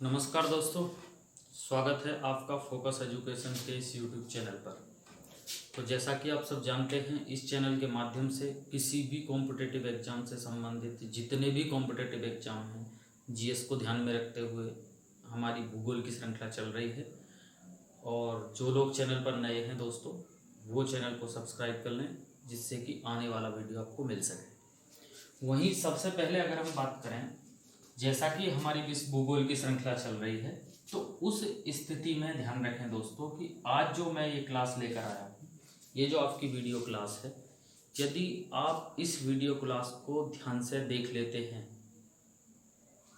नमस्कार दोस्तों, स्वागत है आपका फोकस एजुकेशन के इस यूट्यूब चैनल पर। तो जैसा कि आप सब जानते हैं, इस चैनल के माध्यम से किसी भी कॉम्पिटिटिव एग्ज़ाम से संबंधित जितने भी कॉम्पिटिटिव एग्ज़ाम हैं, जीएस को ध्यान में रखते हुए हमारी भूगोल की श्रृंखला चल रही है। और जो लोग चैनल पर नए हैं दोस्तों, वो चैनल को सब्सक्राइब कर लें, जिससे कि आने वाला वीडियो आपको मिल सके। वहीं सबसे पहले अगर हम बात करें, जैसा कि हमारी विश्व भूगोल की श्रृंखला चल रही है, तो उस स्थिति में ध्यान रखें दोस्तों कि आज जो मैं ये क्लास लेकर आया हूँ, ये जो आपकी वीडियो क्लास है, यदि आप इस वीडियो क्लास को ध्यान से देख लेते हैं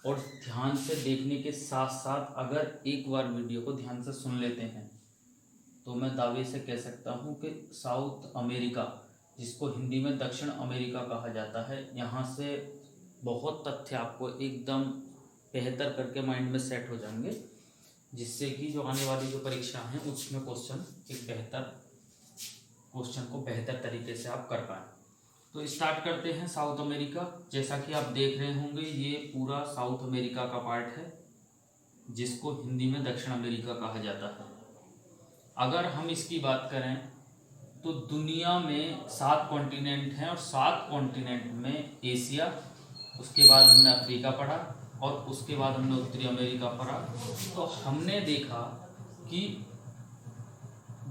और ध्यान से देखने के साथ साथ अगर एक बार वीडियो को ध्यान से सुन लेते हैं, तो मैं दावे से कह सकता हूँ कि साउथ अमेरिका, जिसको हिंदी में दक्षिण अमेरिका कहा जाता है, यहाँ से बहुत तथ्य आपको एकदम बेहतर करके माइंड में सेट हो जाएंगे, जिससे कि जो आने वाली जो परीक्षा हैं उसमें क्वेश्चन को बेहतर तरीके से आप कर पाएँ। तो स्टार्ट करते हैं। साउथ अमेरिका, जैसा कि आप देख रहे होंगे, ये पूरा साउथ अमेरिका का पार्ट है, जिसको हिंदी में दक्षिण अमेरिका कहा जाता है। अगर हम इसकी बात करें तो दुनिया में 7 कॉन्टिनेंट हैं और 7 कॉन्टिनेंट में एशिया, उसके बाद हमने अफ्रीका पढ़ा और उसके बाद हमने उत्तरी अमेरिका पढ़ा। तो हमने देखा कि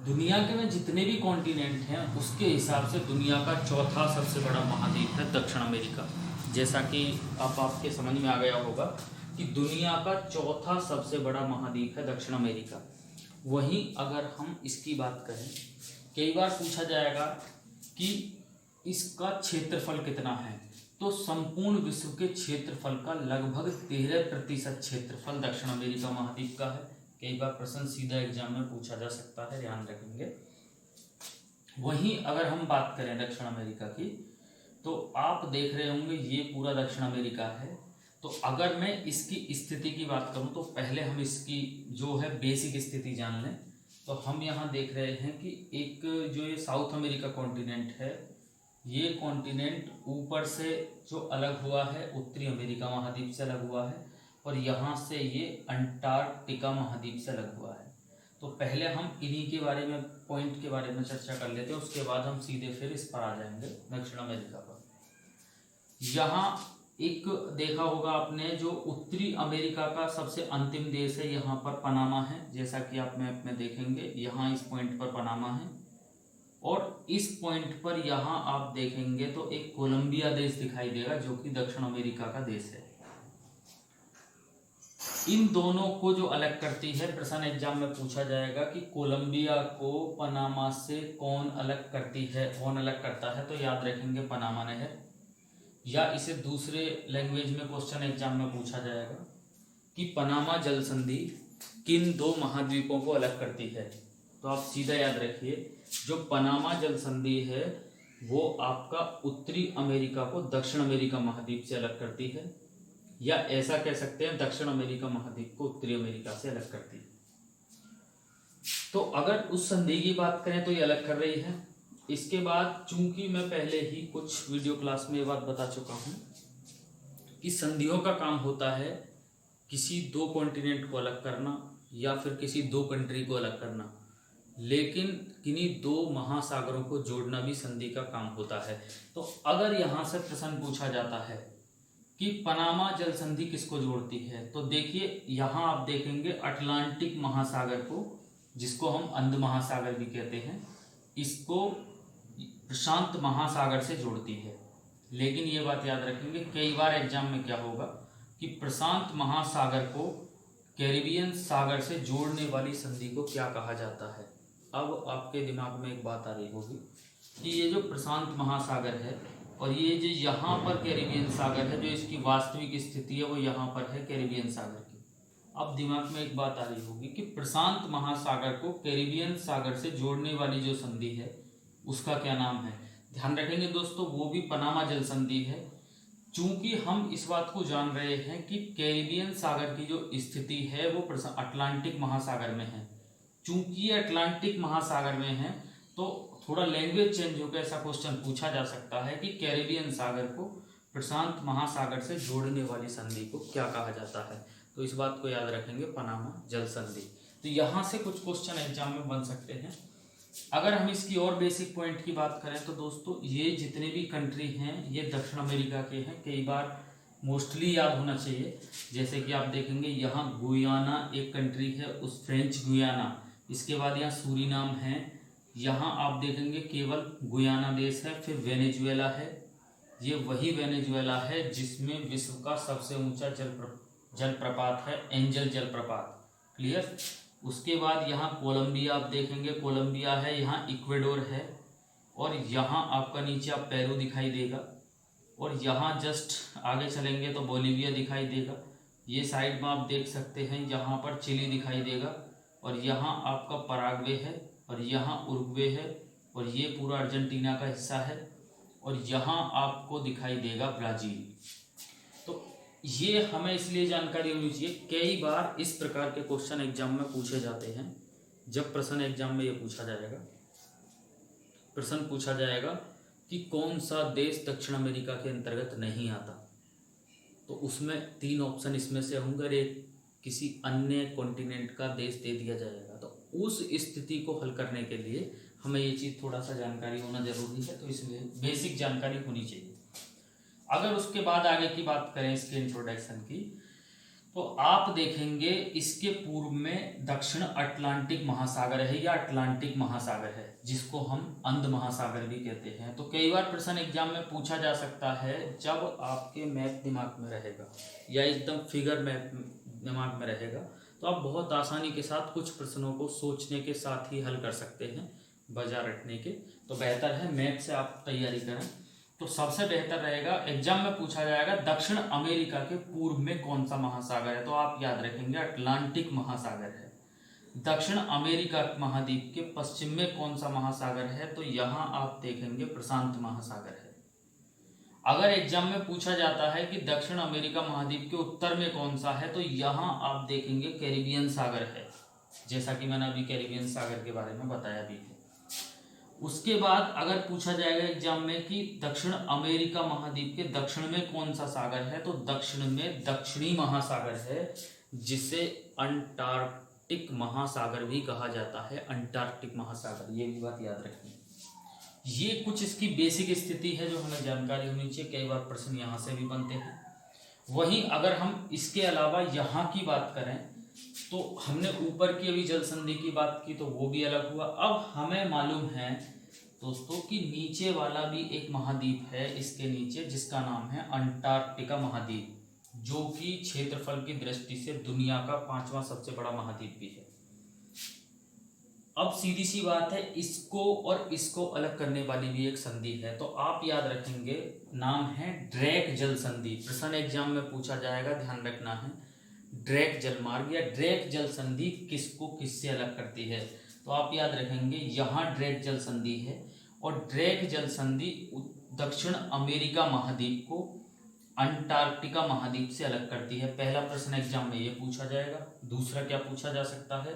दुनिया के में जितने भी कॉन्टिनेंट हैं उसके हिसाब से दुनिया का चौथा सबसे बड़ा महाद्वीप है दक्षिण अमेरिका। जैसा कि अब आपके समझ में आ गया होगा कि दुनिया का चौथा सबसे बड़ा महाद्वीप है दक्षिण अमेरिका। वहीं अगर हम इसकी बात करें, कई बार पूछा जाएगा कि इसका क्षेत्रफल कितना है, तो संपूर्ण विश्व के क्षेत्रफल का लगभग 13% क्षेत्रफल दक्षिण अमेरिका महाद्वीप का है। कई बार प्रश्न सीधा एग्जाम में पूछा जा सकता है, ध्यान रखेंगे। वहीं अगर हम बात करें दक्षिण अमेरिका की, तो आप देख रहे होंगे ये पूरा दक्षिण अमेरिका है। तो अगर मैं इसकी स्थिति की बात करूं, तो पहले हम इसकी जो है बेसिक स्थिति जान लें। तो हम यहाँ देख रहे हैं कि एक जो ये साउथ अमेरिका कॉन्टिनेंट है, ये कॉन्टिनेंट ऊपर से जो अलग हुआ है उत्तरी अमेरिका महाद्वीप से अलग हुआ है, और यहाँ से ये अंटार्कटिका महाद्वीप से अलग हुआ है। तो पहले हम इन्हीं के बारे में, पॉइंट के बारे में चर्चा कर लेते हैं, उसके बाद हम सीधे फिर इस पर आ जाएंगे दक्षिण अमेरिका पर। यहाँ एक देखा होगा आपने, जो उत्तरी अमेरिका का सबसे अंतिम देश है, यहाँ पर पनामा है। जैसा कि आप मैप में देखेंगे, यहाँ इस पॉइंट पर पनामा है, और इस पॉइंट पर यहाँ आप देखेंगे तो एक कोलंबिया देश दिखाई देगा, जो कि दक्षिण अमेरिका का देश है। इन दोनों को जो अलग करती है, प्रश्न एग्जाम में पूछा जाएगा कि कोलंबिया को पनामा से कौन अलग करती है, कौन अलग करता है, तो याद रखेंगे पनामा नहर। या इसे दूसरे लैंग्वेज में क्वेश्चन एग्जाम में पूछा जाएगा कि पनामा जल संधि किन 2 महाद्वीपों को अलग करती है। तो आप सीधा याद रखिए, जो पनामा जल संधि है वो आपका उत्तरी अमेरिका को दक्षिण अमेरिका महाद्वीप से अलग करती है, या ऐसा कह सकते हैं दक्षिण अमेरिका महाद्वीप को उत्तरी अमेरिका से अलग करती है। तो अगर उस संधि की बात करें तो ये अलग कर रही है। इसके बाद, चूंकि मैं पहले ही कुछ वीडियो क्लास में ये बात बता चुका हूँ कि संधियों का काम होता है किसी 2 कॉन्टिनेंट को अलग करना या फिर किसी 2 कंट्री को अलग करना, लेकिन किन्हीं 2 महासागरों को जोड़ना भी संधि का काम होता है। तो अगर यहाँ से प्रश्न पूछा जाता है कि पनामा जल संधि किसको जोड़ती है, तो देखिए यहाँ आप देखेंगे अटलांटिक महासागर को, जिसको हम अंध महासागर भी कहते हैं, इसको प्रशांत महासागर से जोड़ती है। लेकिन ये बात याद रखेंगे, कई बार एग्जाम में क्या होगा कि प्रशांत महासागर को कैरिबियन सागर से जोड़ने वाली संधि को क्या कहा जाता है। अब आपके दिमाग में एक बात आ रही होगी कि ये जो प्रशांत महासागर है और ये जो यहाँ पर कैरिबियन सागर है, जो इसकी वास्तविक स्थिति है वो यहाँ पर है कैरिबियन सागर की। अब दिमाग में एक बात आ रही होगी कि प्रशांत महासागर को कैरिबियन सागर से जोड़ने वाली जो संधि है उसका क्या नाम है। ध्यान रखेंगे दोस्तों, वो भी पनामा जल संधि है। चूंकि हम इस बात को जान रहे हैं कि कैरिबियन सागर की जो स्थिति है वो अटलांटिक महासागर में है, चूंकि ये अटलांटिक महासागर में है, तो थोड़ा लैंग्वेज चेंज होकर ऐसा क्वेश्चन पूछा जा सकता है कि कैरिबियन सागर को प्रशांत महासागर से जोड़ने वाली संधि को क्या कहा जाता है। तो इस बात को याद रखेंगे, पनामा जल संधि। तो यहाँ से कुछ क्वेश्चन एग्जाम में बन सकते हैं। अगर हम इसकी और बेसिक पॉइंट की बात करें तो दोस्तों ये जितने भी कंट्री हैं ये दक्षिण अमेरिका के हैं, कई बार मोस्टली याद होना चाहिए। जैसे कि आप देखेंगे यहाँ गुयाना एक कंट्री है, उस फ्रेंच गुयाना, इसके बाद यहाँ सूरीनाम है, यहाँ आप देखेंगे केवल गुयाना देश है, फिर वेनेजुएला है, ये वही वेनेजुएला है जिसमें विश्व का सबसे ऊंचा जलप्रपात है, एंजल जलप्रपात। क्लियर। उसके बाद यहाँ कोलंबिया आप देखेंगे, कोलंबिया है, यहाँ इक्वेडोर है, और यहाँ आपका नीचे आप पेरू दिखाई देगा, और यहाँ जस्ट आगे चलेंगे तो बोलीविया दिखाई देगा। ये साइड में आप देख सकते हैं यहाँ पर चिली दिखाई देगा, और यहाँ आपका पराग्वे है, और यहाँ उरुग्वे है, और ये पूरा अर्जेंटीना का हिस्सा है, और यहाँ आपको दिखाई देगा ब्राज़ील। तो ये हमें इसलिए जानकारी होनी चाहिए, कई बार इस प्रकार के क्वेश्चन एग्जाम में पूछे जाते हैं। जब प्रश्न एग्जाम में ये पूछा जाएगा, प्रश्न पूछा जाएगा कि कौन सा देश दक्षिण अमेरिका के अंतर्गत नहीं आता, तो उसमें 3 ऑप्शन इसमें से होंगे, और एक किसी अन्य कॉन्टिनेंट का देश दे दिया जाएगा। तो उस स्थिति को हल करने के लिए हमें ये चीज़ थोड़ा सा जानकारी होना जरूरी है, तो इसलिए बेसिक जानकारी होनी चाहिए। अगर उसके बाद आगे की बात करें इसके इंट्रोडक्शन की, तो आप देखेंगे इसके पूर्व में दक्षिण अटलांटिक महासागर है या अटलांटिक महासागर है, जिसको हम अंध महासागर भी कहते हैं। तो कई बार प्रश्न एग्जाम में पूछा जा सकता है, जब आपके मैप दिमाग में रहेगा या एकदम फिगर मैप दिमाग में रहेगा, तो आप बहुत आसानी के साथ कुछ प्रश्नों को सोचने के साथ ही हल कर सकते हैं बजाय रटने के। तो बेहतर है मैप से आप तैयारी करें, तो सबसे बेहतर रहेगा। एग्जाम में पूछा जाएगा दक्षिण अमेरिका के पूर्व में कौन सा महासागर है, तो आप याद रखेंगे अटलांटिक महासागर है। दक्षिण अमेरिका महाद्वीप के पश्चिम में कौन सा महासागर है, तो यहाँ आप देखेंगे प्रशांत महासागर है। अगर एग्जाम में पूछा जाता है कि दक्षिण अमेरिका महाद्वीप के उत्तर में कौन सा है, तो यहाँ आप देखेंगे कैरिबियन सागर है, जैसा कि मैंने अभी कैरिबियन सागर के बारे में बताया भी है। उसके बाद अगर पूछा जाएगा एग्जाम में कि दक्षिण अमेरिका महाद्वीप के दक्षिण में कौन सा सागर है, तो दक्षिण में दक्षिणी महासागर है, जिसे अंटार्कटिक महासागर भी कहा जाता है, अंटार्कटिक महासागर। ये भी बात याद रखनी है। ये कुछ इसकी बेसिक स्थिति है जो हमें जानकारी होनी चाहिए, कई बार प्रश्न यहाँ से भी बनते हैं। वहीं अगर हम इसके अलावा यहाँ की बात करें, तो हमने ऊपर की अभी जल संधि की बात की, तो वो भी अलग हुआ। अब हमें मालूम है दोस्तों कि नीचे वाला भी एक महाद्वीप है इसके नीचे, जिसका नाम है अंटार्कटिका महाद्वीप, जो कि क्षेत्रफल की दृष्टि से दुनिया का 5वां सबसे बड़ा महाद्वीप भी है। अब सीधी सी बात है, इसको और इसको अलग करने वाली भी एक संधि है, तो आप याद रखेंगे, नाम है ड्रेक जल संधि। प्रश्न एग्जाम में पूछा जाएगा, ध्यान रखना है। ड्रेक जलमार्ग या ड्रेक जल संधि किसको किससे अलग करती है, तो आप याद रखेंगे यहाँ ड्रेक जल संधि है, और ड्रेक जल संधि दक्षिण अमेरिका महाद्वीप को अंटार्कटिका महाद्वीप से अलग करती है। पहला प्रश्न एग्जाम में ये पूछा जाएगा। दूसरा क्या पूछा जा सकता है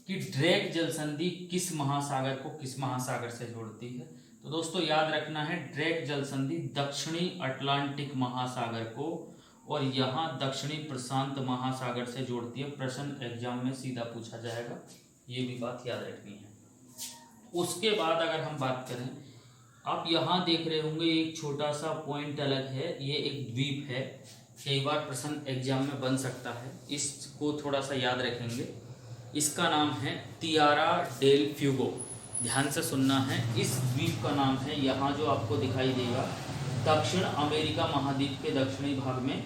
कि ड्रेक जल संधि किस महासागर को किस महासागर से जोड़ती है, तो दोस्तों याद रखना है ड्रेक जल संधि दक्षिणी अटलांटिक महासागर को और यहाँ दक्षिणी प्रशांत महासागर से जोड़ती है। प्रश्न एग्जाम में सीधा पूछा जाएगा, ये भी बात याद रखनी है। उसके बाद अगर हम बात करें, आप यहाँ देख रहे होंगे एक छोटा सा पॉइंट अलग है, ये एक द्वीप है, कई बार प्रश्न एग्जाम में बन सकता है, इसको थोड़ा सा याद रखेंगे। इसका नाम है तियारा डेल फ्यूगो, ध्यान से सुनना है। इस द्वीप का नाम है, यहाँ जो आपको दिखाई देगा दक्षिण अमेरिका महाद्वीप के दक्षिणी भाग में,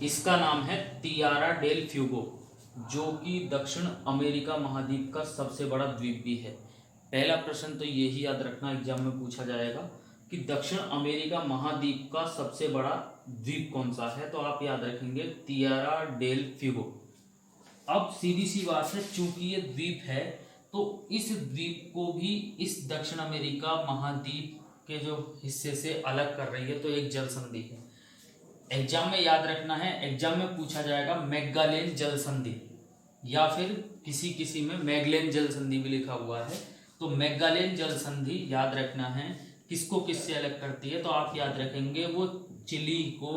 इसका नाम है तियारा डेल फ्यूगो, जो कि दक्षिण अमेरिका महाद्वीप का सबसे बड़ा द्वीप भी है। पहला प्रश्न तो यही याद रखना एग्जाम में पूछा जाएगा कि दक्षिण अमेरिका महाद्वीप का सबसे बड़ा द्वीप कौन सा है, तो आप याद रखेंगे तियारा डेल फ्यूगो। अब सीधी सी बात है, चूंकि ये द्वीप है तो इस द्वीप को भी इस दक्षिण अमेरिका महाद्वीप के जो हिस्से से अलग कर रही है, तो एक जल संधि है। एग्जाम में याद रखना है, एग्जाम में पूछा जाएगा मैग्लेलन जल संधि, या फिर किसी किसी में मैग्लेलन जल संधि भी लिखा हुआ है। तो मैग्लेलन जल संधि याद रखना है किसको किससे अलग करती है, तो आप याद रखेंगे वो चिली को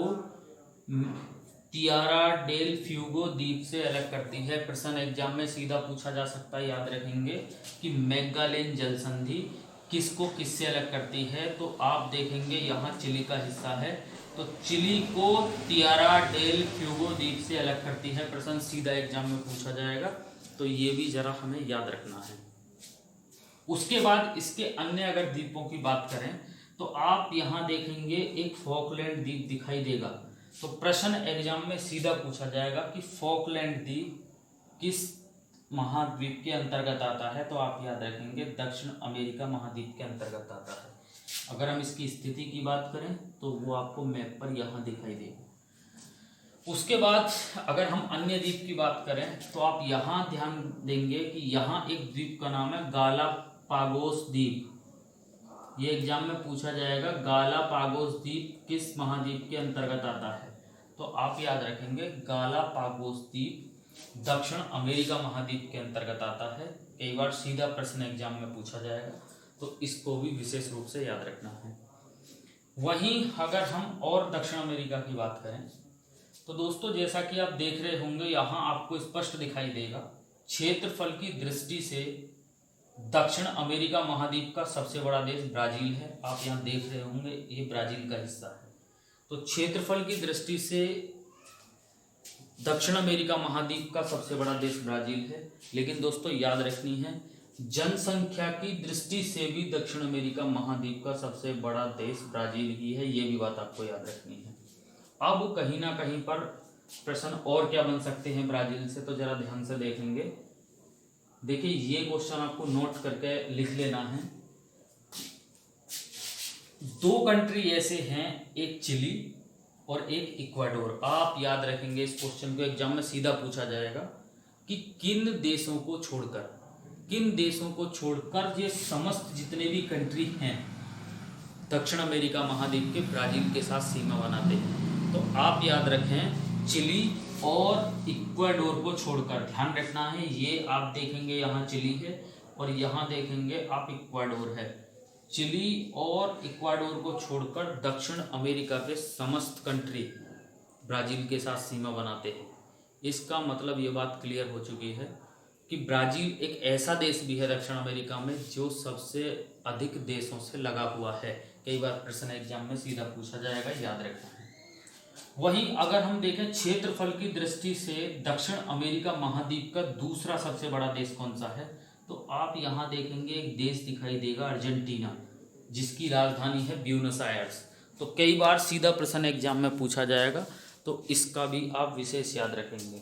तियारा डेल फ्यूगो द्वीप से अलग करती है? प्रश्न एग्जाम में सीधा पूछा जा सकता है, याद रखेंगे कि मैग्डालेन जल संधि किसको किससे अलग करती है? तो आप देखेंगे यहाँ चिली का हिस्सा है, तो चिली को तियारा डेल फ्यूगो द्वीप से अलग करती है। प्रश्न सीधा एग्जाम में पूछा जाएगा, तो ये भी जरा हमें याद रखना है। उसके बाद इसके अन्य अगर द्वीपों की बात करें तो आप यहाँ देखेंगे एक फॉकलैंड द्वीप दिखाई देगा, तो प्रश्न एग्जाम में सीधा पूछा जाएगा कि फॉकलैंड द्वीप किस महाद्वीप के अंतर्गत आता है? तो आप याद रखेंगे दक्षिण अमेरिका महाद्वीप के अंतर्गत आता है। अगर हम इसकी स्थिति की बात करें तो वो आपको मैप पर यहाँ दिखाई देगा। उसके बाद अगर हम अन्य द्वीप की बात करें तो आप यहाँ ध्यान देंगे कि यहाँ एक द्वीप का नाम है गालापागोस द्वीप। ये एग्जाम में पूछा जाएगा गालापागोस द्वीप किस महाद्वीप के अंतर्गत आता है? तो आप याद रखेंगे गालापागोस द्वीप दक्षिण अमेरिका महाद्वीप के अंतर्गत आता है। कई बार सीधा प्रश्न एग्जाम में पूछा जाएगा, तो इसको भी विशेष रूप से याद रखना है। वहीं अगर हम और दक्षिण अमेरिका की बात करें तो दोस्तों जैसा कि आप देख रहे होंगे यहाँ आपको स्पष्ट दिखाई देगा, क्षेत्रफल की दृष्टि से दक्षिण अमेरिका महाद्वीप का सबसे बड़ा देश ब्राजील है। आप यहाँ देख रहे होंगे ये ब्राजील का हिस्सा है। तो क्षेत्रफल की दृष्टि से दक्षिण अमेरिका महाद्वीप का सबसे बड़ा देश ब्राजील है, लेकिन दोस्तों याद रखनी है जनसंख्या की दृष्टि से भी दक्षिण अमेरिका महाद्वीप का सबसे बड़ा देश ब्राजील ही है, ये भी बात आपको याद रखनी है। अब कहीं ना कहीं पर प्रश्न और क्या बन सकते हैं ब्राजील से, तो जरा ध्यान से देखेंगे। देखिए ये क्वेश्चन आपको नोट करके लिख लेना है। दो कंट्री ऐसे हैं, एक चिली और एक इक्वाडोर। आप याद रखेंगे इस क्वेश्चन को एग्जाम में सीधा पूछा जाएगा कि किन देशों को छोड़कर ये समस्त जितने भी कंट्री हैं दक्षिण अमेरिका महाद्वीप के ब्राजील के साथ सीमा बनाते हैं। तो आप याद रखें चिली और इक्वाडोर को छोड़कर, ध्यान रखना है ये आप देखेंगे यहाँ चिली है और यहाँ देखेंगे आप इक्वाडोर है। चिली और इक्वाडोर को छोड़कर दक्षिण अमेरिका के समस्त कंट्री ब्राजील के साथ सीमा बनाते हैं। इसका मतलब ये बात क्लियर हो चुकी है कि ब्राजील एक ऐसा देश भी है दक्षिण अमेरिका में जो सबसे अधिक देशों से लगा हुआ है। कई बार प्रश्न एग्जाम में सीधा पूछा जाएगा, याद रखना है। वहीं अगर हम देखें क्षेत्रफल की दृष्टि से दक्षिण अमेरिका महाद्वीप का दूसरा सबसे बड़ा देश कौन सा है, तो आप यहाँ देखेंगे एक देश दिखाई देगा अर्जेंटीना, जिसकी राजधानी है ब्यूनस आयर्स। तो कई बार सीधा प्रश्न एग्जाम में पूछा जाएगा, तो इसका भी आप विशेष याद रखेंगे।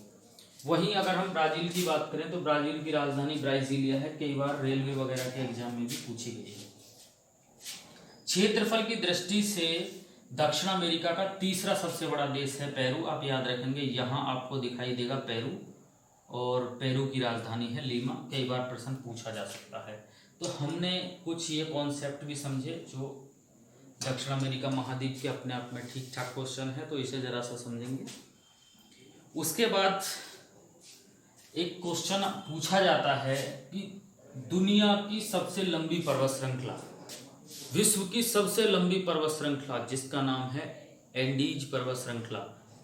वहीं अगर हम ब्राजील की बात करें तो ब्राजील की राजधानी ब्राजीलिया है, कई बार रेलवे वगैरह के एग्जाम में भी पूछी गई है। क्षेत्रफल की दृष्टि से दक्षिण अमेरिका का तीसरा सबसे बड़ा देश है पेरू। आप याद रखेंगे यहाँ आपको दिखाई देगा पेरू, और पेरू की राजधानी है लीमा। कई बार प्रश्न पूछा जा सकता है। तो हमने कुछ ये कॉन्सेप्ट भी समझे जो दक्षिण अमेरिका महाद्वीप के अपने आप में ठीक ठाक क्वेश्चन है, तो इसे जरा सा समझेंगे। उसके बाद एक क्वेश्चन पूछा जाता है कि दुनिया की सबसे लंबी पर्वत श्रृंखला, विश्व की सबसे लंबी पर्वत श्रृंखला जिसका नाम है एंडीज पर्वत श्रृंखला।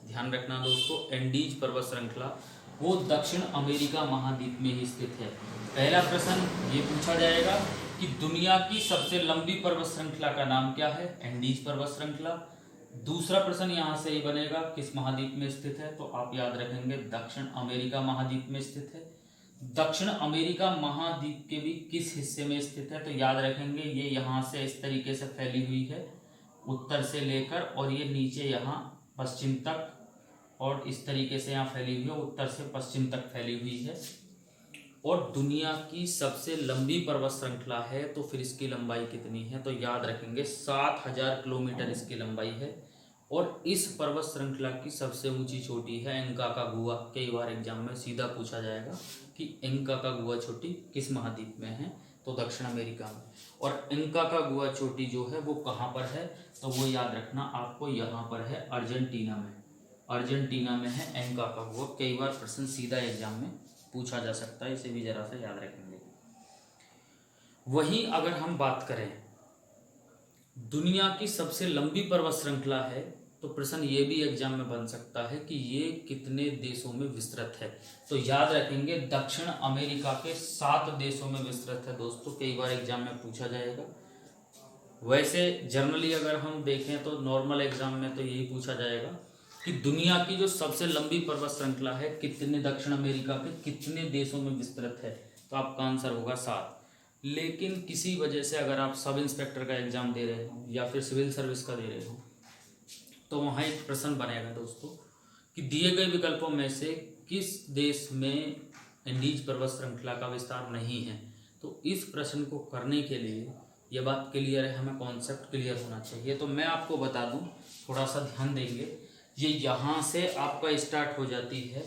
ध्यान रखना दोस्तों, एंडीज पर्वत श्रृंखला वो दक्षिण अमेरिका महाद्वीप में ही स्थित है। पहला प्रश्न ये पूछा जाएगा कि दुनिया की सबसे लंबी पर्वत श्रृंखला का नाम क्या है, एंडीज पर्वत श्रृंखला। दूसरा प्रश्न यहाँ से ही बनेगा किस महाद्वीप में स्थित है, तो आप याद रखेंगे दक्षिण अमेरिका महाद्वीप में स्थित है। दक्षिण अमेरिका महाद्वीप के भी किस हिस्से में स्थित है, तो याद रखेंगे ये यहाँ से इस तरीके से फैली हुई है उत्तर से लेकर, और ये नीचे यहाँ पश्चिम तक, और इस तरीके से यहाँ फैली हुई है उत्तर से पश्चिम तक फैली हुई है। और दुनिया की सबसे लंबी पर्वत श्रृंखला है, तो फिर इसकी लंबाई कितनी है, तो याद रखेंगे 7000 किलोमीटर इसकी लंबाई है। और इस पर्वत श्रृंखला की सबसे ऊंची चोटी है एंकाकागुआ। कई बार एग्जाम में सीधा पूछा जाएगा कि एंकाकागुआ चोटी किस महाद्वीप में है, तो दक्षिण अमेरिका में। और एंकाकागुआ चोटी जो है वो कहाँ पर है, तो वो याद रखना आपको यहाँ पर है अर्जेंटीना में। अर्जेंटीना में है एंकाकागुआ। कई बार प्रश्न सीधा एग्जाम में पूछा जा सकता है, इसे भी जरा सा याद रखेंगे। वहीं अगर हम बात करें दुनिया की सबसे लंबी पर्वत श्रृंखला है तो प्रश्न ये भी एग्जाम में बन सकता है कि ये कितने देशों में विस्तृत है। तो याद रखेंगे दक्षिण अमेरिका के 7 देशों में विस्तृत है दोस्तों, कई बार एग्जाम में पूछा जाएगा। वैसे जनरली अगर हम देखें तो नॉर्मल एग्जाम में तो यही पूछा जाएगा कि दुनिया की जो सबसे लंबी पर्वत श्रृंखला है कितने दक्षिण अमेरिका के कितने देशों में विस्तृत है, तो आपका आंसर होगा 7। लेकिन किसी वजह से अगर आप सब इंस्पेक्टर का एग्जाम दे रहे हो या फिर सिविल सर्विस का दे रहे हो तो वहाँ एक प्रश्न बनेगा दोस्तों कि दिए गए विकल्पों में से किस देश में एंडीज पर्वत श्रृंखला का विस्तार नहीं है। तो इस प्रश्न को करने के लिए ये बात क्लियर है, हमें कॉन्सेप्ट क्लियर होना चाहिए। तो मैं आपको बता दूं, थोड़ा सा ध्यान देंगे। ये यहाँ से आपका स्टार्ट हो जाती है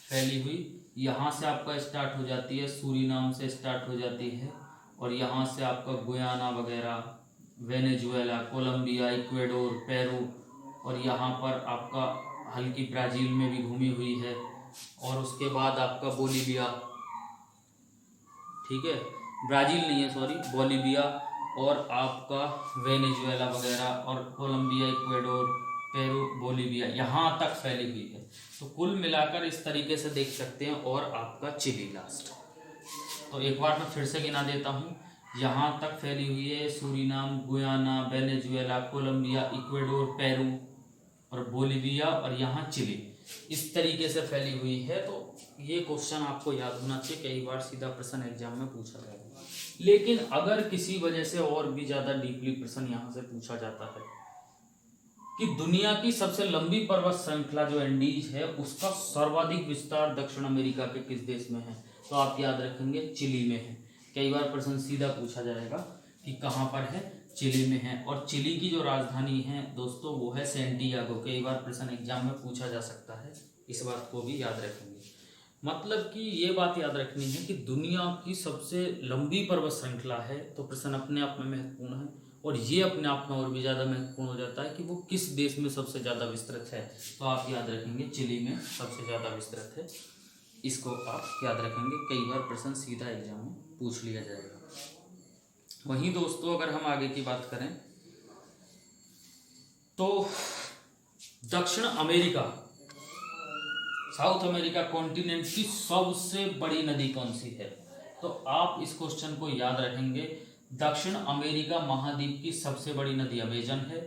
फैली हुई, यहाँ से आपका स्टार्ट हो जाती है, सूरीनाम से स्टार्ट हो जाती है, और यहाँ से आपका गुयाना वगैरह, वेनेजुएला, कोलंबिया, इक्वेडोर, पेरू, और यहाँ पर आपका हल्की ब्राज़ील में भी घूमी हुई है, और उसके बाद आपका बोलीविया, ठीक है, ब्राज़ील नहीं है सॉरी, बोलीविया, और आपका वेनेजुएला वगैरह, और कोलंबिया, इक्वेडोर, पेरू, बोलीविया, यहाँ तक फैली हुई है। तो कुल मिलाकर इस तरीके से देख सकते हैं, और आपका चिली लास्ट। तो एक बार मैं फिर से गिना देता हूँ, यहाँ तक फैली हुई है Suriname, Guyana, Venezuela, Colombia, Ecuador, Peru और बोलीविया, और यहाँ चिली, इस तरीके से फैली हुई है। तो ये क्वेश्चन आपको याद होना चाहिए, कई बार सीधा प्रश्न एग्जाम में पूछा जाएगा। लेकिन अगर किसी वजह से और भी ज़्यादा डीपली प्रश्न यहाँ से पूछा जाता है कि दुनिया की सबसे लंबी पर्वत श्रृंखला जो एंडीज है उसका सर्वाधिक विस्तार दक्षिण अमेरिका के किस देश में है, तो आप याद रखेंगे चिली में है। कई बार प्रश्न सीधा पूछा जाएगा कि कहाँ पर है, चिली में है। और चिली की जो राजधानी है दोस्तों वो है सैंटियागो। कई बार प्रश्न एग्जाम में पूछा जा सकता है, इस बात को भी याद रखेंगे। मतलब कि ये बात याद रखनी है कि दुनिया की सबसे लंबी पर्वत श्रृंखला है, तो प्रश्न अपने आप में महत्वपूर्ण है, और ये अपने आप में और भी ज़्यादा महत्वपूर्ण हो जाता है कि वो किस देश में सबसे ज़्यादा विस्तृत है। तो आप याद रखेंगे चिली में सबसे ज़्यादा विस्तृत है, इसको आप याद रखेंगे। कई बार प्रश्न सीधा एग्जाम में पूछ लिया जाएगा। वहीं दोस्तों अगर हम आगे की बात करें तो दक्षिण अमेरिका, साउथ अमेरिका कॉन्टिनेंट की सबसे बड़ी नदी कौन सी है, तो आप इस क्वेश्चन को याद रखेंगे। दक्षिण अमेरिका महाद्वीप की सबसे बड़ी नदी अमेजन है।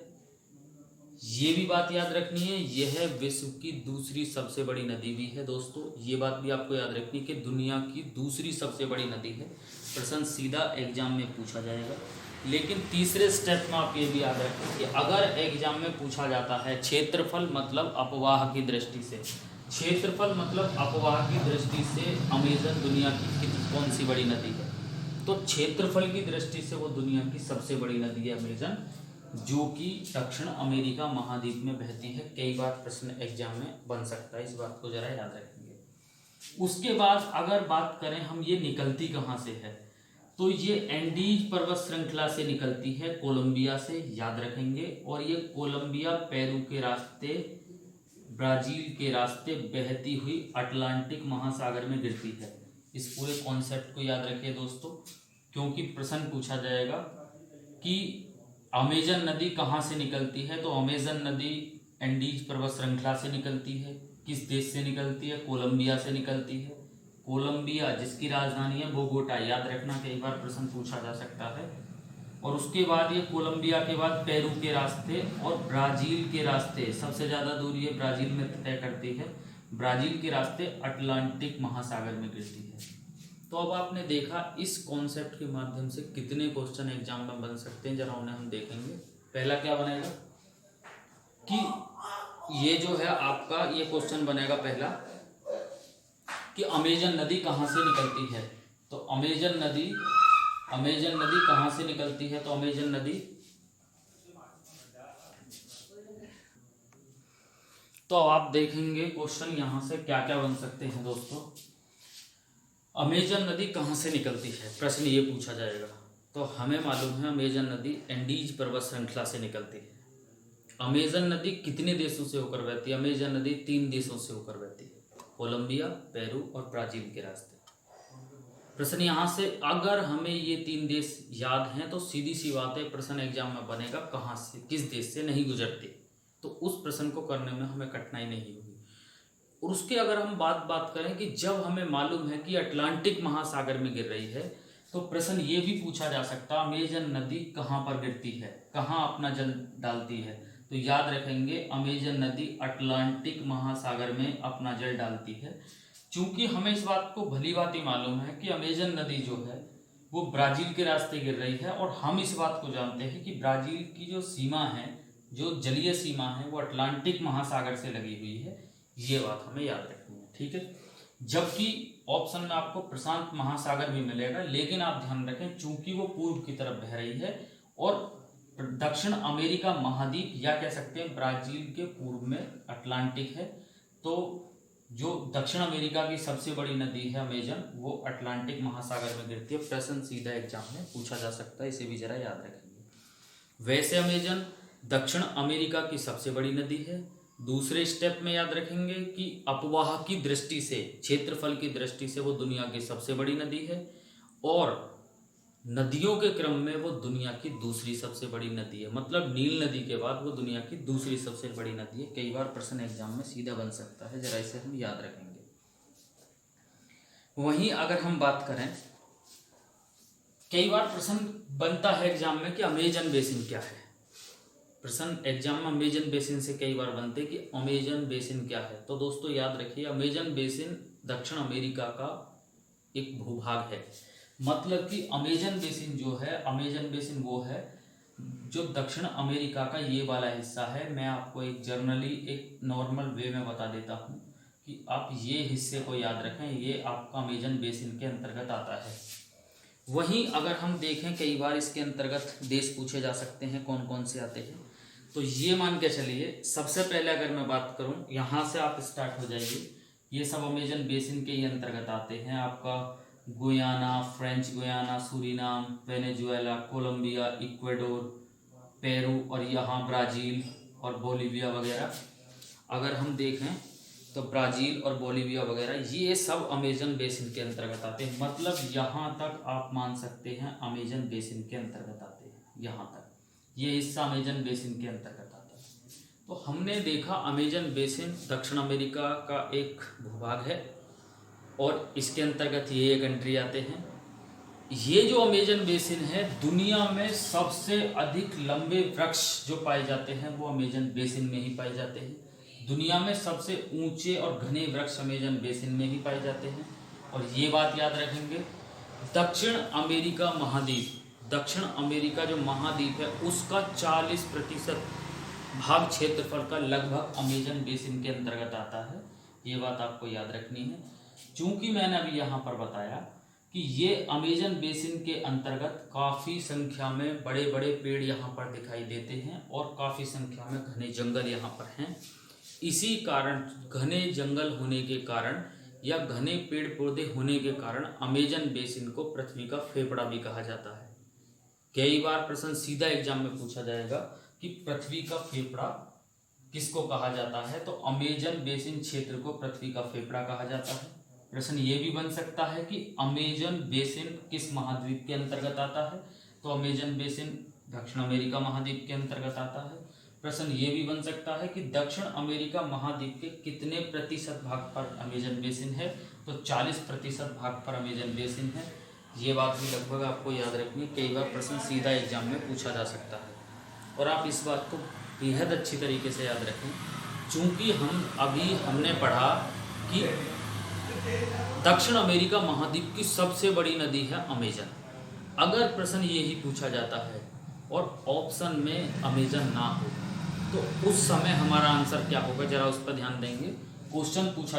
ये भी बात याद रखनी है, यह विश्व की दूसरी सबसे बड़ी नदी भी है दोस्तों। ये बात भी आपको याद रखनी है कि दुनिया की दूसरी सबसे बड़ी नदी है। प्रश्न सीधा एग्जाम में पूछा जाएगा। लेकिन तीसरे स्टेप में आप ये भी याद रखें कि अगर एग्जाम में पूछा जाता है क्षेत्रफल मतलब अपवाह की दृष्टि से, क्षेत्रफल मतलब अपवाह की दृष्टि से अमेजन दुनिया की कौन सी बड़ी नदी है, तो क्षेत्रफल की दृष्टि से वो दुनिया की सबसे बड़ी नदी है अमेजन, जो कि दक्षिण अमेरिका महाद्वीप में बहती है। कई बार प्रश्न एग्जाम में बन सकता है, इस बात को जरा याद रखेंगे। उसके बाद अगर बात करें हम ये निकलती कहाँ से है, तो ये एंडीज पर्वत श्रृंखला से निकलती है, कोलंबिया से, याद रखेंगे। और ये कोलंबिया पेरू के रास्ते, ब्राजील के रास्ते बहती हुई अटलांटिक महासागर में गिरती है। इस पूरे कॉन्सेप्ट को याद रखिए दोस्तों, क्योंकि प्रश्न पूछा जाएगा कि अमेजन नदी कहाँ से निकलती है, तो अमेजन नदी एंडीज पर्वत श्रृंखला से निकलती है। किस देश से निकलती है, कोलंबिया से निकलती है। कोलंबिया जिसकी राजधानी है बोगोटा, याद रखना, कई बार प्रश्न पूछा जा सकता है। और उसके बाद ये कोलंबिया के बाद पेरू के रास्ते और ब्राज़ील के रास्ते, सबसे ज़्यादा दूरी है ब्राज़ील में तय करती है, ब्राज़ील के रास्ते अटलांटिक महासागर में गिरती है। तो अब आपने देखा इस कॉन्सेप्ट के माध्यम से कितने क्वेश्चन एग्जाम में बन सकते हैं, जरा उन्हें हम देखेंगे। पहला क्या बनेगा कि ये जो है आपका ये क्वेश्चन बनेगा पहला कि अमेजन नदी कहाँ से निकलती है, तो अमेजन नदी कहाँ से निकलती है, तो अमेजन नदी, तो आप देखेंगे क्वेश्चन यहाँ से क्या क्या बन सकते हैं दोस्तों। अमेजन नदी कहाँ से निकलती है, प्रश्न ये पूछा जाएगा। तो हमें मालूम है अमेजन नदी एंडीज पर्वत श्रृंखला से निकलती है। अमेजन नदी कितने देशों से होकर बहती है, अमेजन नदी 3 देशों से होकर बहती है, कोलंबिया, पेरू और ब्राज़ील के रास्ते। प्रश्न यहाँ से अगर हमें ये 3 देश याद हैं तो सीधी सी बात है प्रश्न एग्जाम में बनेगा कहाँ से, किस देश से नहीं गुजरती। तो उस प्रश्न को करने में हमें कठिनाई नहीं होगी। और उसके अगर हम बात करें कि जब हमें मालूम है कि अटलांटिक महासागर में गिर रही है, तो प्रश्न ये भी पूछा जा सकता है अमेजन नदी कहाँ पर गिरती है, कहाँ अपना जल डालती है। तो याद रखेंगे अमेजन नदी अटलांटिक महासागर में अपना जल डालती है। चूंकि हमें इस बात को भली भांति मालूम है कि अमेजन नदी जो है वो ब्राजील के रास्ते गिर रही है, और हम इस बात को जानते हैं कि ब्राजील की जो सीमा है, जो जलीय सीमा है, वो अटलांटिक महासागर से लगी हुई है। ये बात हमें याद रखनी है, ठीक है। जबकि ऑप्शन में आपको प्रशांत महासागर भी मिलेगा, लेकिन आप ध्यान रखें चूंकि वो पूर्व की तरफ बह रही है और दक्षिण अमेरिका महाद्वीप या कह सकते हैं ब्राजील के पूर्व में अटलांटिक है, तो जो दक्षिण अमेरिका की सबसे बड़ी नदी है अमेजन, वो अटलांटिक महासागर में गिरती है। प्रश्न सीधा एग्जाम में पूछा जा सकता है, इसे भी जरा याद रखेंगे। वैसे अमेजन दक्षिण अमेरिका की सबसे बड़ी नदी है। दूसरे स्टेप में याद रखेंगे कि अपवाह की दृष्टि से, क्षेत्रफल की दृष्टि से वो दुनिया की सबसे बड़ी नदी है, और नदियों के क्रम में वो दुनिया की दूसरी सबसे बड़ी नदी है। मतलब नील नदी के बाद वो दुनिया की दूसरी सबसे बड़ी नदी है। कई बार प्रश्न एग्जाम में सीधा बन सकता है, जरा इसे हम याद रखेंगे। वहीं अगर हम बात करें, कई बार प्रश्न बनता है एग्जाम में कि अमेजन बेसिन क्या है। प्रश्न एग्जाम में अमेजन बेसिन से कई बार बनते कि अमेजन बेसिन क्या है। तो दोस्तों याद रखिए अमेजन बेसिन दक्षिण अमेरिका का एक भूभाग है। मतलब कि अमेजन बेसिन जो है, अमेजन बेसिन वो है जो दक्षिण अमेरिका का ये वाला हिस्सा है। मैं आपको एक जर्नली एक नॉर्मल वे में बता देता हूँ कि आप ये हिस्से को याद रखें, ये आपका अमेजन बेसिन के अंतर्गत आता है। वहीं अगर हम देखें कई बार इसके अंतर्गत देश पूछे जा सकते हैं कौन कौन से आते हैं। तो ये मान के चलिए सबसे पहले अगर मैं बात करूं, यहाँ से आप स्टार्ट हो जाइए। ये सब अमेजन बेसिन के ही अंतर्गत आते हैं। आपका Guyana, French Guiana, Suriname, Venezuela, Colombia, Ecuador, Peru, और यहाँ ब्राज़ील और बोलीविया वगैरह। अगर हम देखें तो ब्राज़ील और बोलीविया वगैरह ये सब अमेजन बेसिन के अंतर्गत आते हैं। मतलब यहाँ तक आप मान सकते हैं अमेजन बेसिन के अंतर्गत आते हैं। यहाँ तक ये हिस्सा अमेजन बेसिन के अंतर्गत आता है। तो हमने देखा अमेजन बेसिन दक्षिण अमेरिका का एक भूभाग है, और इसके अंतर्गत ये कंट्री आते हैं। ये जो अमेजन बेसिन है, दुनिया में सबसे अधिक लंबे वृक्ष जो पाए जाते हैं वो अमेजन बेसिन में ही पाए जाते हैं। दुनिया में सबसे ऊंचे और घने वृक्ष अमेजन बेसिन में ही पाए जाते हैं। और ये बात याद रखेंगे, दक्षिण अमेरिका महाद्वीप, दक्षिण अमेरिका जो महाद्वीप है उसका 40% भाग क्षेत्रफल का लगभग अमेजन बेसिन के अंतर्गत आता है। ये बात आपको याद रखनी है। चूंकि मैंने अभी यहाँ पर बताया कि ये अमेजन बेसिन के अंतर्गत काफ़ी संख्या में बड़े बड़े पेड़ यहाँ पर दिखाई देते हैं, और काफ़ी संख्या में घने जंगल यहाँ पर हैं। इसी कारण, घने जंगल होने के कारण या घने पेड़ पौधे होने के कारण अमेजन बेसिन को पृथ्वी का फेफड़ा भी कहा जाता है। कई बार प्रश्न सीधा एग्जाम में पूछा जाएगा कि पृथ्वी का फेफड़ा किसको कहा जाता है, तो अमेजन बेसिन क्षेत्र को पृथ्वी का फेफड़ा कहा जाता है। प्रश्न ये भी बन सकता है कि अमेजन बेसिन किस महाद्वीप के अंतर्गत आता है, तो अमेजन बेसिन दक्षिण अमेरिका महाद्वीप के अंतर्गत आता है। प्रश्न ये भी बन सकता है कि दक्षिण अमेरिका महाद्वीप के कितने प्रतिशत भाग पर अमेजन बेसिन है, तो 40% भाग पर अमेजन बेसिन है। ये बात भी लगभग आपको याद रखनी, कई बार प्रश्न सीधा एग्जाम में पूछा जा सकता है, और आप इस बात को बेहद अच्छी तरीके से याद रखें। चूँकि हमने पढ़ा कि दक्षिण अमेरिका महाद्वीप की सबसे बड़ी नदी है अमेजन। अगर प्रश्न यही पूछा जाता है और ऑप्शन में अमेजन ना हो, तो उस समय हमारा आंसर क्या होगा, जरा उस पर ध्यान देंगे। क्वेश्चन पूछा